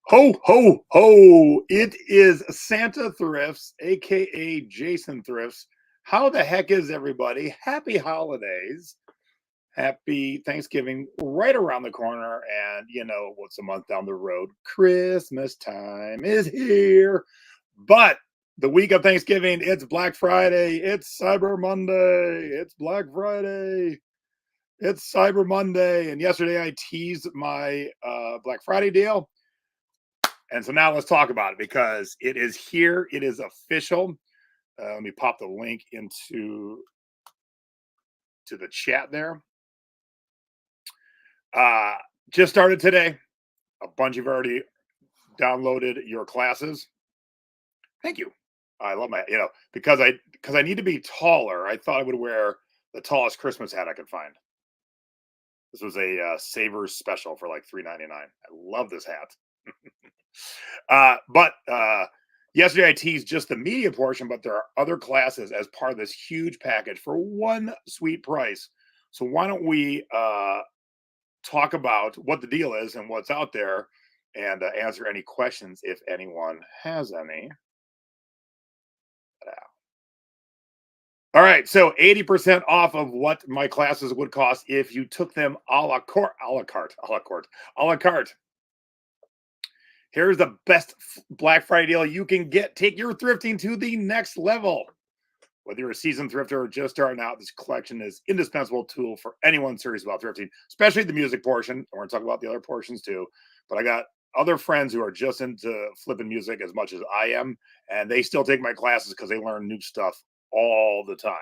Ho, ho, ho. It is Santa Thrifts, aka Jason Thrifts. How the heck is everybody? Happy holidays. Happy Thanksgiving right around the corner. And you know what's a month down the road? Christmas time is here. But the week of Thanksgiving, it's Black Friday, it's Cyber Monday, it's Black Friday, it's Cyber Monday. And yesterday I teased my Black Friday deal. And so now let's talk about it because it is here. It is official. Let me pop the link into the chat there. Uh, just started today. A bunch of you have already downloaded your classes. Thank you. I love my, because I need to be taller. I thought I would wear the tallest Christmas hat I could find. This was a Savers special for like $3.99. I love this hat. But yesterday I teased just the media portion, but there are other classes as part of this huge package for one sweet price. So why don't we talk about what the deal is and what's out there and answer any questions if anyone has any. All right, so 80% off of what my classes would cost if you took them a la carte. Here's the best Black Friday deal you can get. Take your thrifting to the next level. Whether you're a seasoned thrifter or just starting out, this collection is an indispensable tool for anyone serious about thrifting, especially the music portion. We're going to talk about the other portions too. But I got other friends who are just into flipping music as much as I am, and they still take my classes because they learn new stuff all the time.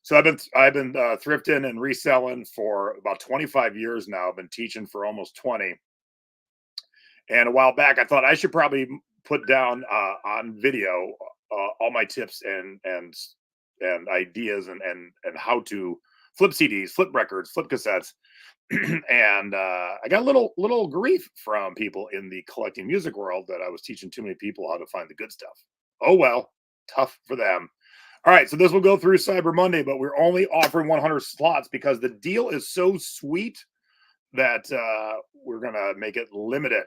So I've been thrifting and reselling for about 25 years now. I've been teaching for almost 20. And a while back, I thought I should probably put down on video all my tips and ideas and how to flip CDs, flip records, flip cassettes. And I got a little grief from people in the collecting music world that I was teaching too many people how to find the good stuff. Oh well, tough for them. All right, so this will go through Cyber Monday, but we're only offering 100 slots because the deal is so sweet that we're gonna make it limited.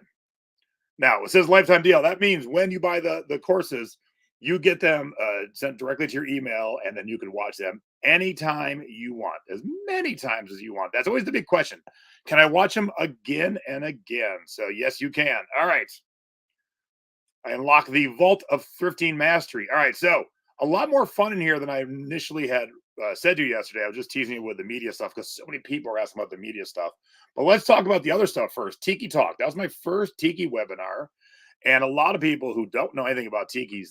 Now, it says lifetime deal. That means when you buy the courses, you get them sent directly to your email, and then you can watch them anytime you want, as many times as you want. That's always the big question. Can I watch them again and again? So, yes, you can. All right. I unlock the Vault of Thrifting Mastery. All right, so a lot more fun in here than I initially had said to you yesterday. I was just teasing you with the media stuff because so many people are asking about the media stuff. But let's talk about the other stuff first. Tiki Talk. That was my first Tiki webinar. And a lot of people who don't know anything about Tikis,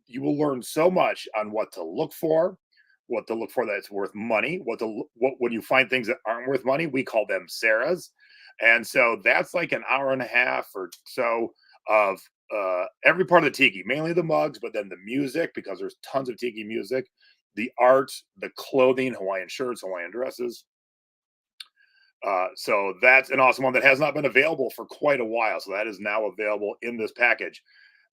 you will learn so much on what to look for that's worth money, what when you find things that aren't worth money, we call them Sarahs. And so that's like an hour and a half or so of every part of the tiki, mainly the mugs, but then the music, because there's tons of tiki music, the art, the clothing, Hawaiian shirts, Hawaiian dresses. So that's an awesome one that has not been available for quite a while. So that is now available in this package.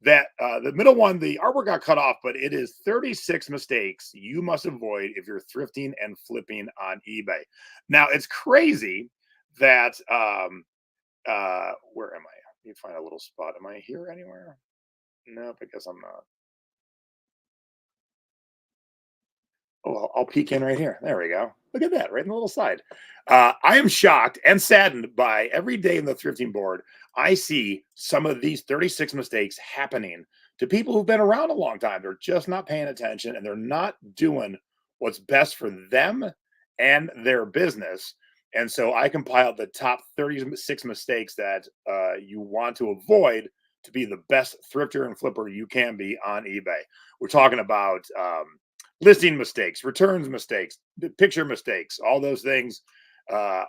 That the middle one, the artwork got cut off, but it is 36 mistakes you must avoid if you're thrifting and flipping on eBay. Now it's crazy that where am I? Let me find a little spot. Am I here anywhere? Nope, I guess I'm not. Oh, I'll peek in right here. There we go. Look at that, right in the little side. I am shocked and saddened by every day in the thrifting board. I see some of these 36 mistakes happening to people who've been around a long time. They're just not paying attention and they're not doing what's best for them and their business. And so I compiled the top 36 mistakes that you want to avoid to be the best thrifter and flipper you can be on eBay. We're talking about listing mistakes, returns mistakes, picture mistakes, all those things,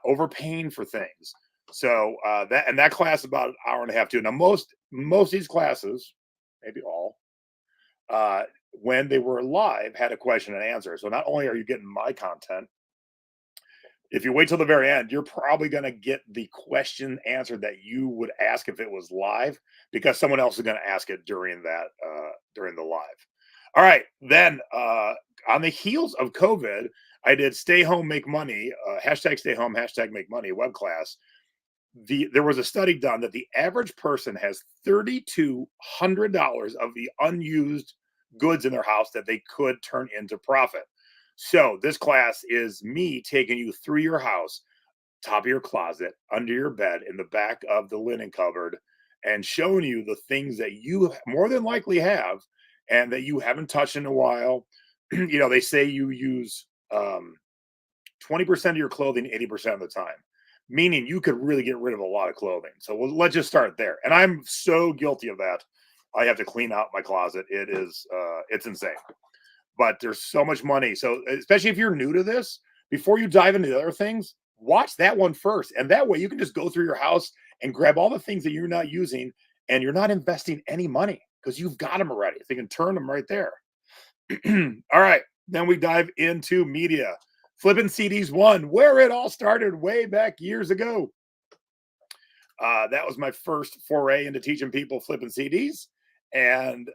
overpaying for things. So that class is about an hour and a half too. Now most of these classes, maybe all, when they were live, had a question and answer. So not only are you getting my content, if you wait till the very end, you're probably going to get the question answered that you would ask if it was live, because someone else is going to ask it during the live. All right, then on the heels of COVID, I did Stay Home, Make Money, hashtag Stay Home, hashtag Make Money web class. There was a study done that the average person has $3,200 of the unused goods in their house that they could turn into profit. So this class is me taking you through your house, top of your closet, under your bed, in the back of the linen cupboard, and showing you the things that you more than likely have and that you haven't touched in a while. They say you use 20% of your clothing 80% of the time, meaning you could really get rid of a lot of clothing. So let's just start there. And I'm so guilty of that. I have to clean out my closet. It's insane, but there's so much money. So especially if you're new to this, before you dive into the other things, watch that one first. And that way you can just go through your house and grab all the things that you're not using, and you're not investing any money because you've got them already. So you can turn them right there. All right. Then we dive into media. Flipping CDs one, where it all started way back years ago. That was my first foray into teaching people flipping CDs, and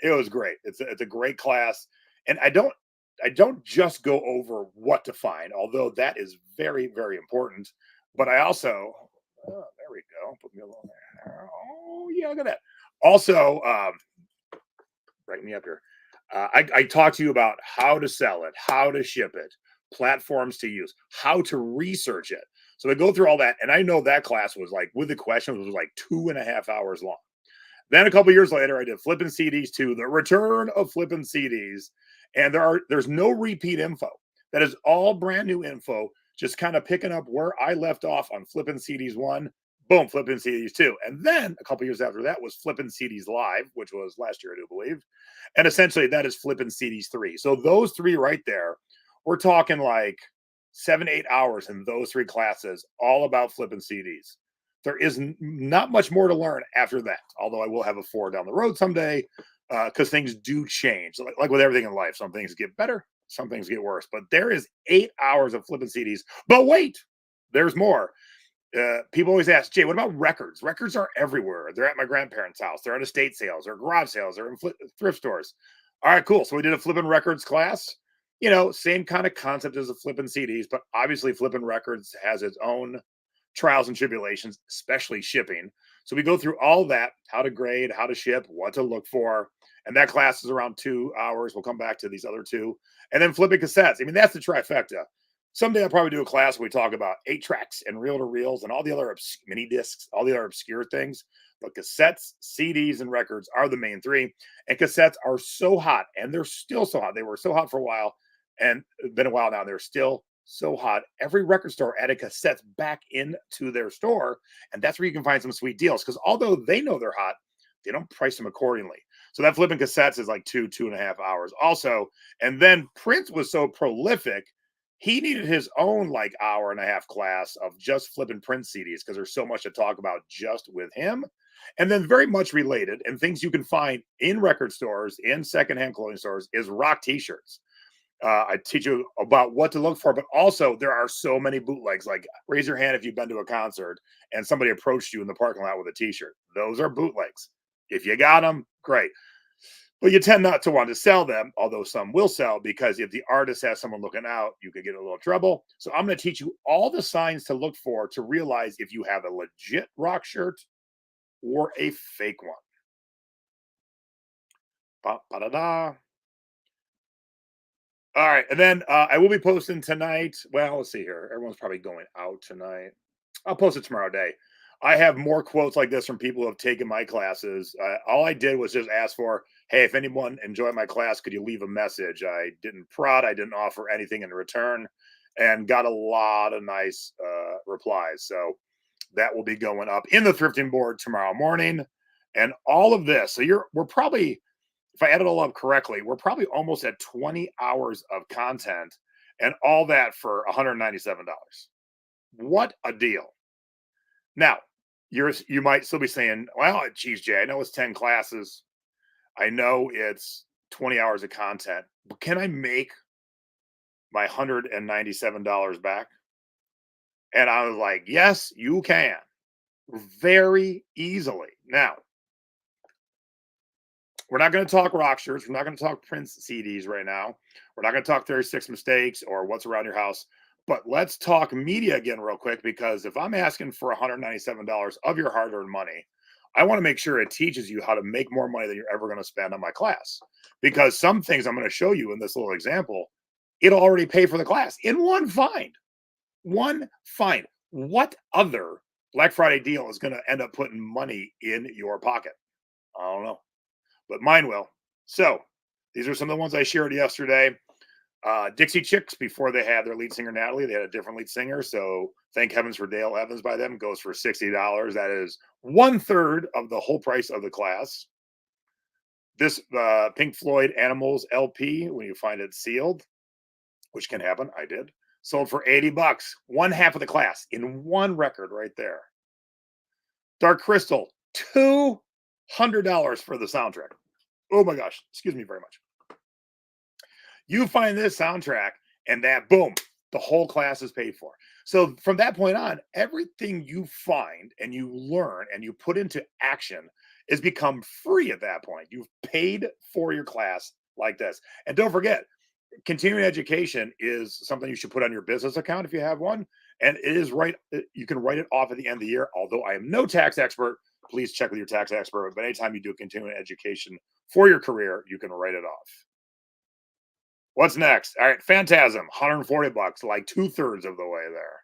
it was great. It's a great class, and I don't just go over what to find, although that is very, very important. But I also, there we go. Put me a little there. Oh yeah, look at that. Also, write me up here. I talk to you about how to sell it, how to ship it, platforms to use, how to research it. So I go through all that, and I know that class was like, with the questions, was like 2.5 hours long. Then a couple years later, I did Flipping CDs 2, the return of Flipping CDs, and there's no repeat info. That is all brand new info, just kind of picking up where I left off on Flipping CDs 1. Boom, Flipping CDs 2. And then a couple years after that was Flipping CDs Live, which was last year, I do believe. And essentially that is Flipping CDs 3. So those three right there, we're talking like 7-8 hours in those three classes, all about flipping CDs. There is not much more to learn after that, although I will have a 4 down the road someday, because things do change. Like with everything in life, some things get better, some things get worse. But there is 8 hours of flipping CDs. But wait, there's more. People always ask, Jay, what about records? Records are everywhere. They're at my grandparents' house. They're at estate sales. They're garage sales. They're in thrift stores. All right, cool. So we did a flipping records class. Same kind of concept as the flipping CDs, but obviously flipping records has its own trials and tribulations, especially shipping. So we go through all that, how to grade, how to ship, what to look for. And that class is around 2 hours. We'll come back to these other two. And then flipping cassettes. I mean, that's the trifecta. Someday I'll probably do a class where we talk about 8 tracks and reel to reels and all the other mini discs, all the other obscure things. But cassettes, CDs, and records are the main three. And cassettes are so hot, and they're still so hot. They were so hot for a while, and it's been a while now. They're still so hot. Every record store added cassettes back into their store, and that's where you can find some sweet deals. Because although they know they're hot, they don't price them accordingly. So that flipping cassettes is like 2.5 hours also. And then Prince was so prolific, he needed his own like hour-and-a-half class of just flipping Prince CDs because there's so much to talk about just with him. And then very much related, and things you can find in record stores, in secondhand clothing stores, is rock t-shirts. I teach you about what to look for, but also there are so many bootlegs. Like, raise your hand if you've been to a concert and somebody approached you in the parking lot with a t-shirt. Those are bootlegs. If you got them, great. But you tend not to want to sell them, although some will sell, because if the artist has someone looking out, you could get in a little trouble. So I'm going to teach you all the signs to look for to realize if you have a legit rock shirt or a fake one. Ba-da-da. All right. And then I will be posting tonight. Well, let's see here. Everyone's probably going out tonight. I'll post it tomorrow day. I have more quotes like this from people who have taken my classes. All I did was just ask for, hey, if anyone enjoyed my class, could you leave a message? I didn't prod. I didn't offer anything in return, and got a lot of nice replies. So that will be going up in the thrifting board tomorrow morning. And all of this. So we're probably, if I add it all up correctly, we're probably almost at 20 hours of content, and all that for $197. What a deal. Now, you might still be saying, well, geez, Jay, I know it's 10 classes. I know it's 20 hours of content, but can I make my $197 back? And I was like, yes, you can, very easily. Now, we're not going to talk rock shirts. We're not going to talk Prince CDs right now. We're not going to talk 36 mistakes or what's around your house. But let's talk media again real quick, because if I'm asking for $197 of your hard-earned money, I want to make sure it teaches you how to make more money than you're ever going to spend on my class. Because some things I'm going to show you in this little example, it'll already pay for the class in one find. One find. What other Black Friday deal is going to end up putting money in your pocket? I don't know, but mine will. So these are some of the ones I shared yesterday. Dixie Chicks, before they had their lead singer Natalie, they had a different lead singer. So thank heavens for Dale Evans by them. Goes for $60. That is 1/3 of the whole price of the class. This Pink Floyd Animals LP, when you find it sealed, which can happen, I did, sold for $80. One half of the class in one record right there. Dark Crystal, $200 for the soundtrack. Oh my gosh, excuse me very much. You find this soundtrack and that, boom, the whole class is paid for. So from that point on, everything you find and you learn and you put into action is become free at that point. You've paid for your class like this. And don't forget, continuing education is something you should put on your business account if you have one. And it is right. You can write it off at the end of the year. Although I am no tax expert, please check with your tax expert. But anytime you do continuing education for your career, you can write it off. What's next? All right, Phantasm, $140, like 2/3 of the way there.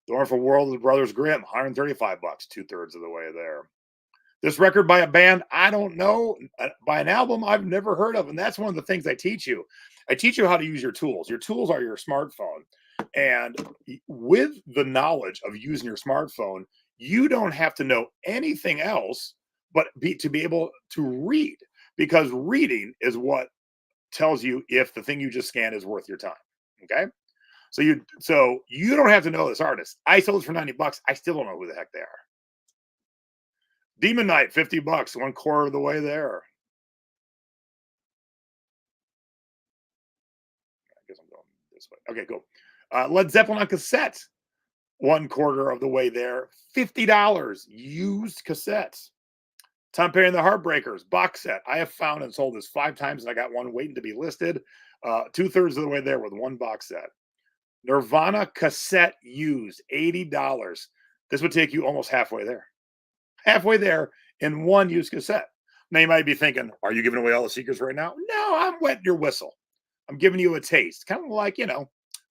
The Wonderful World of Brothers Grimm, $135, 2/3 of the way there. This record by a band I don't know, by an album I've never heard of, and that's one of the things I teach you. I teach you how to use your tools. Your tools are your smartphone, and with the knowledge of using your smartphone, you don't have to know anything else but to be able to read, because reading is what tells you if the thing you just scanned is worth your time. Okay. So you don't have to know this artist. I sold this for $90. I still don't know who the heck they are. Demon Knight, $50, 1/4 of the way there. I guess I'm going this way. Okay, cool. Led Zeppelin on cassette, 1/4 of the way there. $50 used cassettes. Tom Perry and the Heartbreakers box set. I have found and sold this 5 times, and I got one waiting to be listed. 2/3 of the way there with one box set. Nirvana cassette used, $80. This would take you almost halfway there. Halfway there in one used cassette. Now you might be thinking, are you giving away all the secrets right now? No, I'm wetting your whistle. I'm giving you a taste, kind of like, a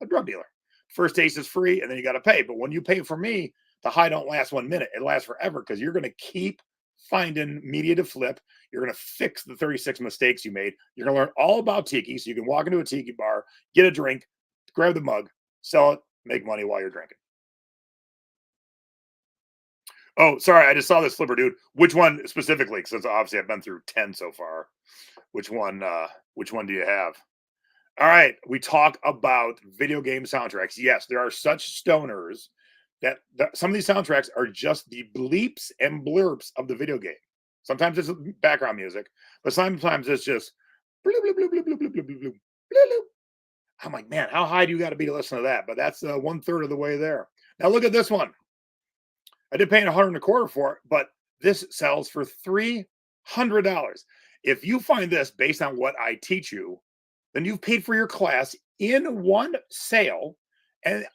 drug dealer. First taste is free, and then you got to pay. But when you pay for me, the high don't last 1 minute. It lasts forever, because you're going to keep finding media to flip. You're going to fix the 36 mistakes you made. You're going to learn all about tiki, so you can walk into a tiki bar, get a drink, grab the mug, sell it, make money while you're drinking. Oh, sorry, I just saw this flipper, dude. Which one specifically? Since obviously I've been through 10 so far. Which one do you have? All right, we talk about video game soundtracks. Yes, there are such stoners that some of these soundtracks are just the bleeps and blurps of the video game. Sometimes it's background music, but sometimes it's just bloop, bloop, bloop, bloop, bloop, bloop, bloop, bloop, bloop, bloop. I'm like, man, how high do you got to be to listen to that? But that's 1/3 of the way there. Now look at this one. I did pay $125 for it, but this sells for $300. If you find this based on what I teach you, then you've paid for your class in one sale, and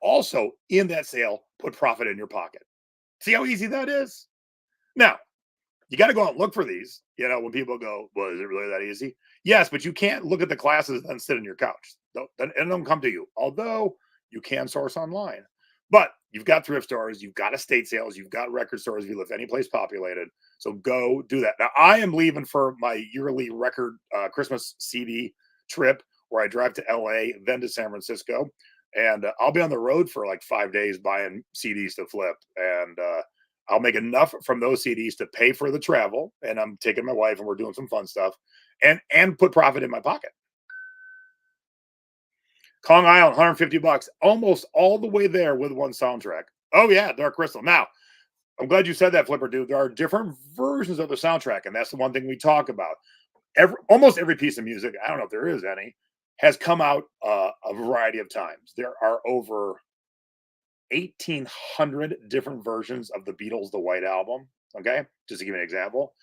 also in that sale, put profit in your pocket. See how easy that is? Now, you got to go out and look for these. When people go, well, is it really that easy? Yes, but you can't look at the classes and sit on your couch. And don't come to you. Although you can source online. But you've got thrift stores, you've got estate sales, you've got record stores if you live any place populated. So go do that. Now, I am leaving for my yearly record Christmas CD trip, where I drive to LA, then to San Francisco. And I'll be on the road for like 5 days buying CDs to flip. And I'll make enough from those CDs to pay for the travel. And I'm taking my wife and we're doing some fun stuff, and put profit in my pocket. Kong Island, $150, almost all the way there with one soundtrack. Oh yeah, Dark Crystal. Now, I'm glad you said that, Flipper dude. There are different versions of the soundtrack, and that's the one thing we talk about. Almost every piece of music, I don't know if there is any, has come out a variety of times. There are over 1,800 different versions of the Beatles' The White Album. Okay, just to give you an example.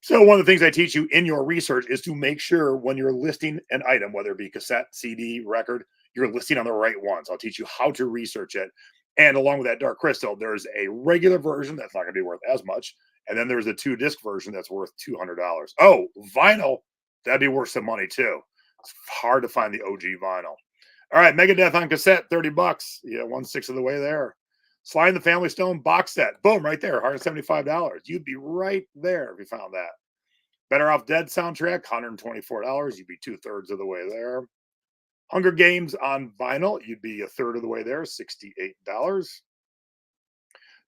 So one of the things I teach you in your research is to make sure when you're listing an item, whether it be cassette, CD, record, you're listing on the right ones. I'll teach you how to research it. And along with that dark crystal, there's a regular version that's not going to be worth as much. And then there's a 2 disc version that's worth $200. Oh, vinyl, that'd be worth some money too. It's hard to find the OG vinyl. All right, Megadeth on cassette, $30. Yeah, 1/6 of the way there. Sly and the Family Stone box set. Boom, right there, $175. You'd be right there if you found that. Better Off Dead soundtrack, $124. You'd be 2/3 of the way there. Hunger Games on vinyl, you'd be 1/3 of the way there, $68.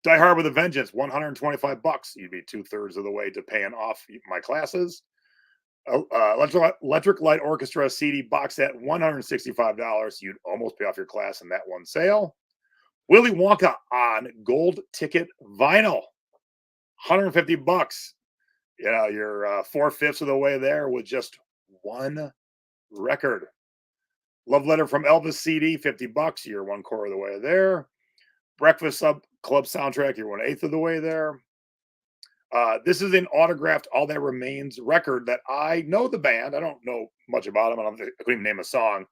Die Hard with a Vengeance, $125. You'd be 2/3 of the way to paying off my classes. Electric Light Orchestra CD box set, $165. You'd almost pay off your class in that one sale. Willy Wonka on gold ticket vinyl, $150. You know, you're 4/5 of the way there with just one record. Love Letter from Elvis CD, $50. You're 1/4 of the way there. Breakfast Club soundtrack, you're 1/8 of the way there. This is an autographed All That Remains record that I know the band. I don't know much about them. I couldn't even name a song.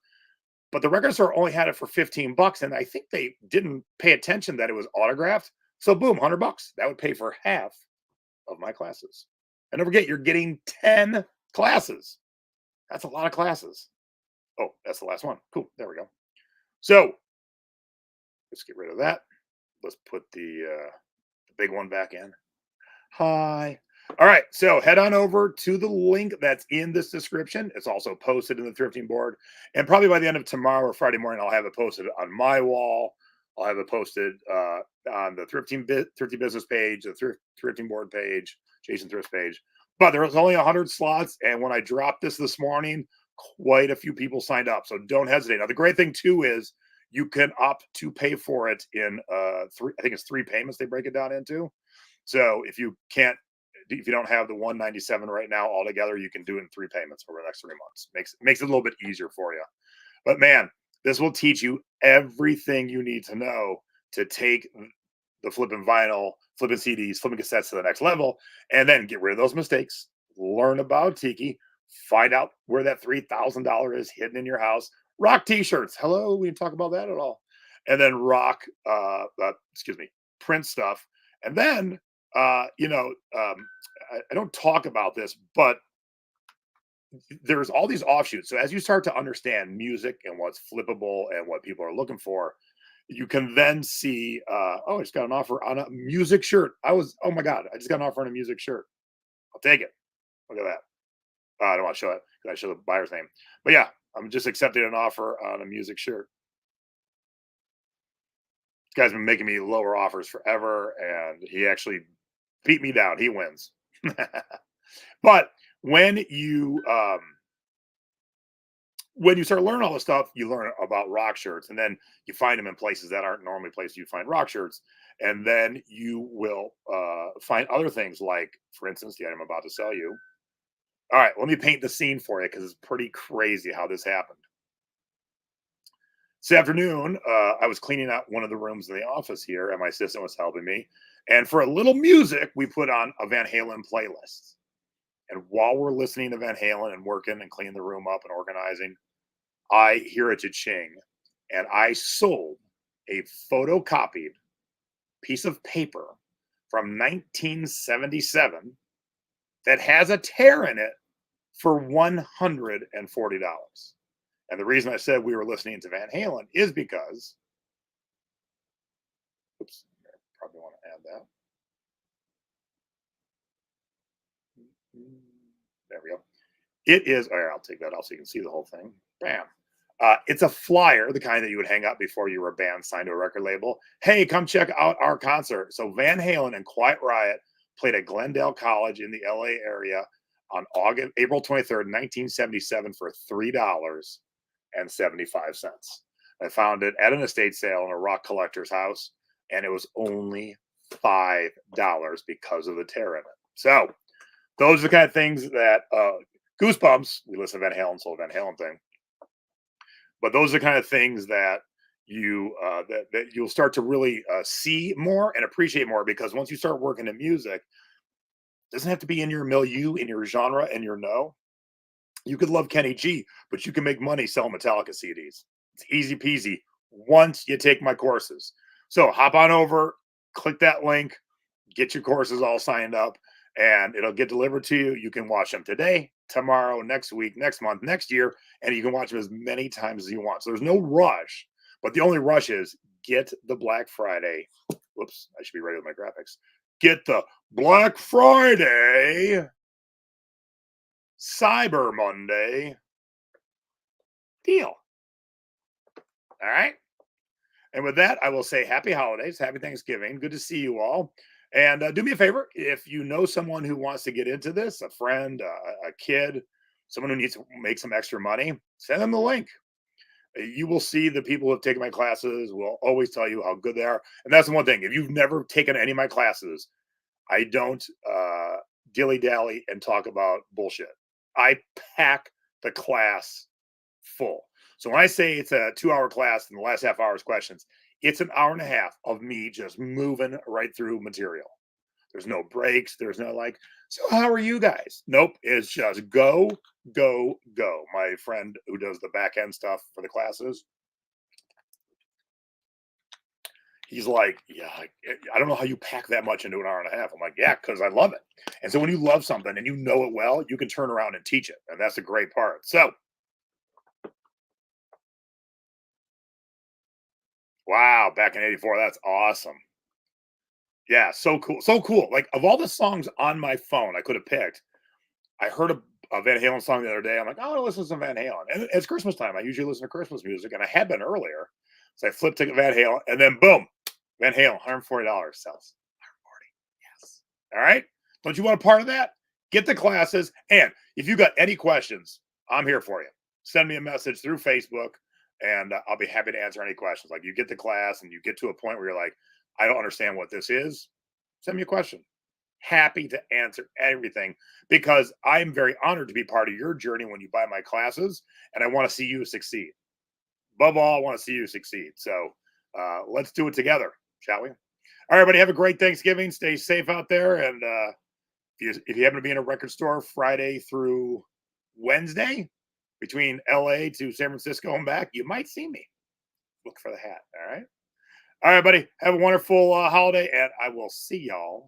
But the record store only had it for $15, and I think they didn't pay attention that it was autographed. So boom, $100. That would pay for half of my classes. And don't forget, you're getting 10 classes. That's a lot of classes. Oh, that's the last one. Cool. There we go. So let's get rid of that. Let's put the big one back in. Hi. All right. So head on over to the link that's in this description. It's also posted in the thrifting board. And probably by the end of tomorrow or Friday morning, I'll have it posted on my wall. I'll have it posted on the thrifting business page, the thrifting board page, Jason Thrift page. But there was only 100 slots. And when I dropped this morning, quite a few people signed up. So don't hesitate. Now, the great thing, too, is you can opt to pay for it in I think it's 3 payments they break it down into. So if you don't have the 197 right now altogether, you can do it in 3 payments over the next 3 months. Makes it a little bit easier for you. But man, this will teach you everything you need to know to take the flipping vinyl, flipping CDs, flipping cassettes to the next level, and then get rid of those mistakes. Learn about Tiki. Find out where that $3,000 is hidden in your house. Rock T-shirts. Hello, we didn't talk about that at all. And then rock, print stuff. And then I don't talk about this, but there's all these offshoots. So as you start to understand music and what's flippable and what people are looking for, you can then see, I just got an offer on a music shirt. Oh my God, I just got an offer on a music shirt. I'll take it. Look at that. I don't want to show it because I show the buyer's name. But yeah, I'm just accepting an offer on a music shirt. This guy's been making me lower offers forever, and he actually beat me down. He wins. But when you start learning all this stuff, you learn about rock shirts, and then you find them in places that aren't normally places you find rock shirts. And then you will find other things like, for instance, the item I'm about to sell you. All right, let me paint the scene for you because it's pretty crazy how this happened. This afternoon, I was cleaning out one of the rooms in the office here, and my assistant was helping me. And for a little music, we put on a Van Halen playlist. And while we're listening to Van Halen and working and cleaning the room up and organizing, I hear a cha-ching. And I sold a photocopied piece of paper from 1977 that has a tear in it for $140. And the reason I said we were listening to Van Halen is because, oops, I probably want to add that. There we go. It is, all right, I'll take that out so you can see the whole thing. Bam. It's a flyer, the kind that you would hang up before you were a band signed to a record label. Hey, come check out our concert. So Van Halen and Quiet Riot played at Glendale College in the LA area on April 23rd, 1977 for $3.75. I found it at an estate sale in a rock collector's house, and it was only $5 because of the tear in it. So those are the kind of things that Goosebumps, we listen to Van Halen, so Van Halen thing. But those are the kind of things that you that you'll start to really see more and appreciate more, because once you start working in music, it doesn't have to be in your milieu, in your genre, and your know. You could love Kenny G, but you can make money selling Metallica CDs. It's easy peasy once you take my courses. So hop on over, click that link, get your courses all signed up, and it'll get delivered to you. You can watch them today, tomorrow, next week, next month, next year, and you can watch them as many times as you want. So there's no rush, but the only rush is get the Black Friday. Whoops, I should be ready with my graphics. Get the Black Friday, Cyber Monday deal. All right. And with that, I will say happy holidays, happy Thanksgiving. Good to see you all. And do me a favor, if you know someone who wants to get into this, a friend, a kid, someone who needs to make some extra money, send them the link. You will see the people who have taken my classes will always tell you how good they are. And that's the one thing. If you've never taken any of my classes, I don't dilly dally and talk about bullshit. I pack the class full. So when I say it's a 2 hour class and the last half hour is questions, it's an hour and a half of me just moving right through material. There's no breaks. There's no like, so how are you guys? Nope. It's just go, go, go. My friend who does the back end stuff for the classes, he's like, yeah, I don't know how you pack that much into an hour and a half. I'm like, yeah, because I love it. And so when you love something and you know it well, you can turn around and teach it. And that's the great part. So, wow, back in '84, that's awesome. Yeah, so cool. So cool. Like, of all the songs on my phone I could have picked, I heard a Van Halen song the other day. I'm like, I want to listen to some Van Halen. And it's Christmas time. I usually listen to Christmas music, and I had been earlier. So I flipped to Van Halen, and then boom, Van Halen, $140 sells. 140. Yes. All right. Don't you want a part of that? Get the classes. And if you got any questions, I'm here for you. Send me a message through Facebook, and I'll be happy to answer any questions. Like, you get the class and you get to a point where you're like, I don't understand what this is. Send me a question. Happy to answer everything because I'm very honored to be part of your journey when you buy my classes, and I want to see you succeed. Above all, I want to see you succeed. So let's do it together, shall we? All right, everybody, have a great Thanksgiving. Stay safe out there. And if you happen to be in a record store Friday through Wednesday between LA to San Francisco and back, you might see me. Look for the hat. All right. All right, buddy. Have a wonderful holiday, and I will see y'all